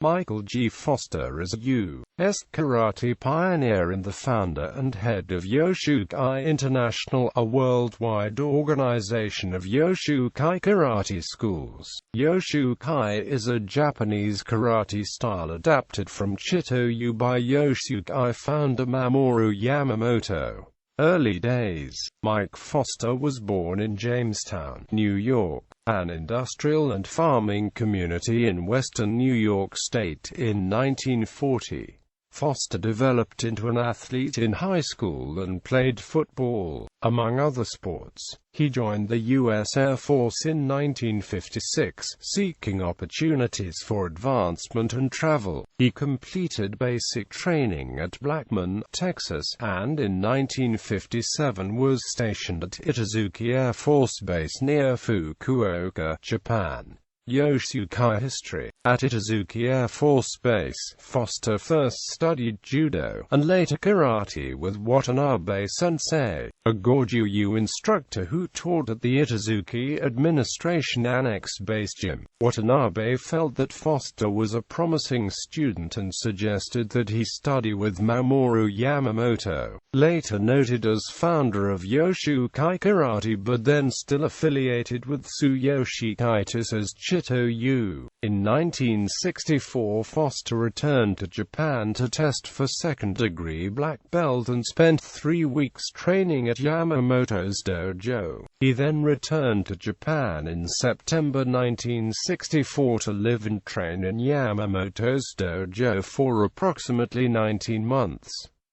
Michael G.Foster is a U.S. karate pioneer and the founder and head of Yoshukai International, a worldwide organization of Yoshukai Karate schools. Yoshukai is a Japanese karate style adapted from Chito-ryu by Yoshukai founder Mamoru Yamamoto. Early days. Mike Foster was born in Jamestown, New York, an industrial and farming community in western New York State, in 1940. Foster developed into an athlete in high school and played football, among other sports. He joined the U.S. Air Force in 1956, seeking opportunities for advancement and travel. He completed basic training at Blackman, Texas, and in 1957 was stationed at Itazuki Air Force Base near Fukuoka, Japan. Yoshukai history. At Itazuki Air Force Base, Foster first studied judo, and later karate with Watanabe-sensei, a Goju-ryu instructor who taught at the Itazuki Administration Annex Base Gym. Watanabe felt that Foster was a promising student and suggested that he study with Mamoru Yamamoto, later noted as founder of Yoshukai Karate but then still affiliated with Tsuyoshi Kita's Chito-ryu. In 1964, Foster returned to Japan to test for second-degree black belt and spent 3 weeks training at Yamamoto's dojo. He then returned to Japan in September 1964 to live and train in Yamamoto's dojo for approximately 19 months.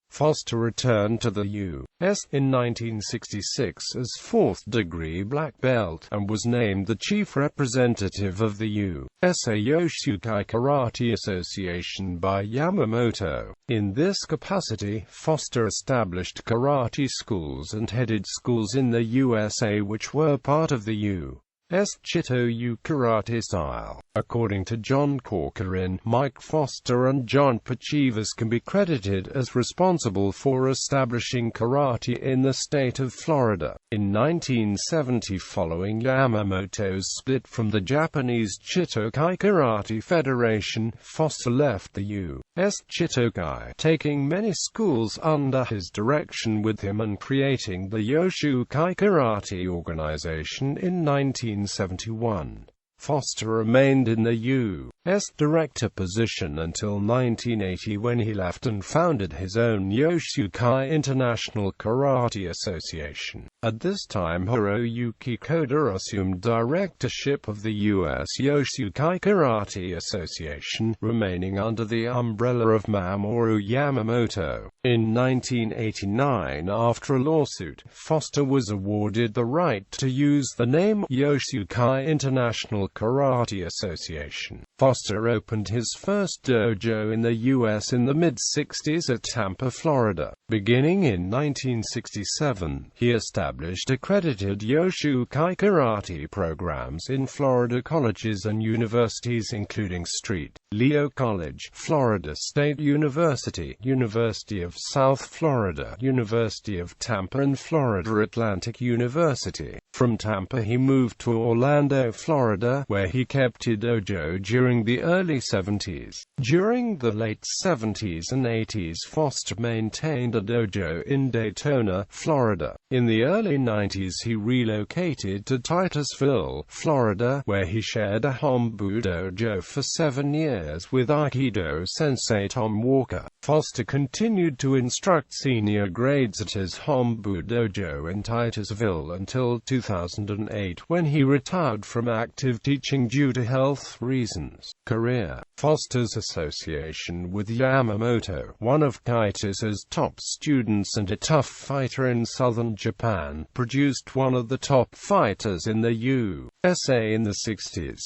Foster returned to the U.S. in 1966 as fourth-degree black belt, and was named the chief representative of the U.S. Yoshukai Karate Association by Yamamoto. In this capacity, Foster established karate schools and headed schools in the USA which were part of the U.S. Chito-ryu karate style. According to John Corcoran, Mike Foster and John Pachivas can be credited as responsible for establishing karate in the state of Florida. In 1970, following Yamamoto's split from the Japanese Chitokai Karate Federation, Foster left the U.S. Chitokai, taking many schools under his direction with him and creating the Yoshukai Karate organization in 1971. Foster remained in the U.S. director position until 1980 when he left and founded his own Yoshukai International Karate Association. At this time, Hiroyuki Koda assumed directorship of the U.S. Yoshukai Karate Association, remaining under the umbrella of Mamoru Yamamoto. In 1989, after a lawsuit, Foster was awarded the right to use the name Yoshukai International Karate Association. Foster opened his first dojo in the U.S. in the mid-60s at Tampa, Florida. Beginning in 1967, he established accredited Yoshukai karate programs in Florida colleges and universities including St. Leo College, Florida State University, University of South Florida, University of Tampa and Florida Atlantic University. From Tampa he moved to Orlando, Florida, where he kept a dojo during the early 70s. During the late 70s and 80s, Foster maintained a dojo in Daytona, Florida. In the early 90s he relocated to Titusville, Florida, where he shared a Hombu dojo for 7 years with Aikido sensei Tom Walker. Foster continued to instruct senior grades at his Hombu dojo in Titusville until 2008 when he retired from active teaching due to health reasons. Career. Foster's association with Yamamoto, one of Kita's top students and a tough fighter in southern Japan, produced one of the top fighters in the USA in the 60s.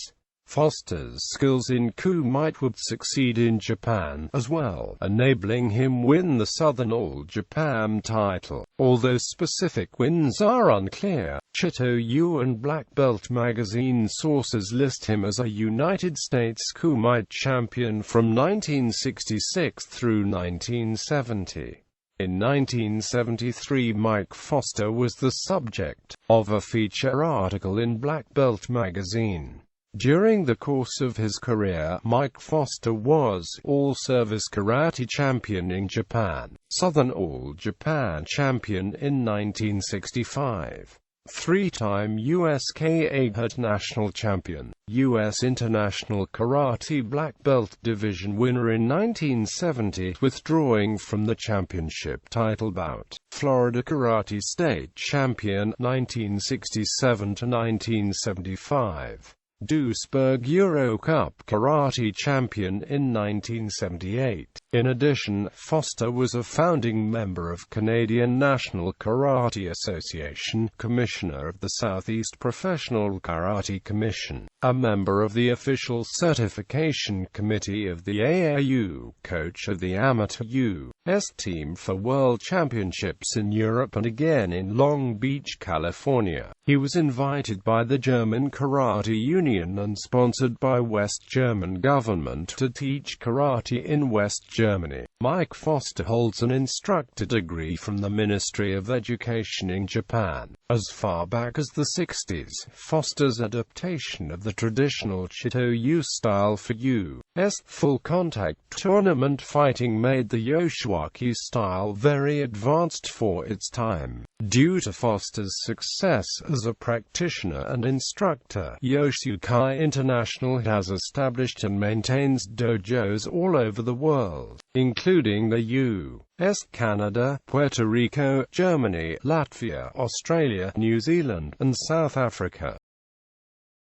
Foster's skills in Kumite would succeed in Japan as well, enabling him win the Southern All Japan title. Although specific wins are unclear, Chito-ryu and Black Belt magazine sources list him as a United States Kumite champion from 1966 through 1970. In 1973, Mike Foster was the subject of a feature article in Black Belt magazine. During the course of his career, Mike Foster was All-Service Karate Champion in Japan, Southern All-Japan Champion in 1965, three-time U.S.K International Champion, U.S. International Karate Black Belt Division winner in 1970, withdrawing from the championship title bout, Florida Karate State Champion, 1967 to 1975. Duisburg Euro Cup Karate Champion in 1978. In addition, Foster was a founding member of Canadian National Karate Association, Commissioner of the Southeast Professional Karate Commission, a member of the Official Certification Committee of the AAU, coach of the Amateur U.S. team for World Championships in Europe and again in Long Beach, California. He was invited by the German Karate Union and sponsored by West German government to teach karate in West Germany. Mike Foster holds an instructor degree from the Ministry of Education in Japan. As far back as the 60s, Foster's adaptation of the traditional Chito-ryu style for U.S. full-contact tournament fighting made the Yoshukai style very advanced for its time. Due to Foster's success as a practitioner and instructor, Yoshukai International has established and maintains dojos all over the world, including the U.S., Canada, Puerto Rico, Germany, Latvia, Australia, New Zealand, and South Africa.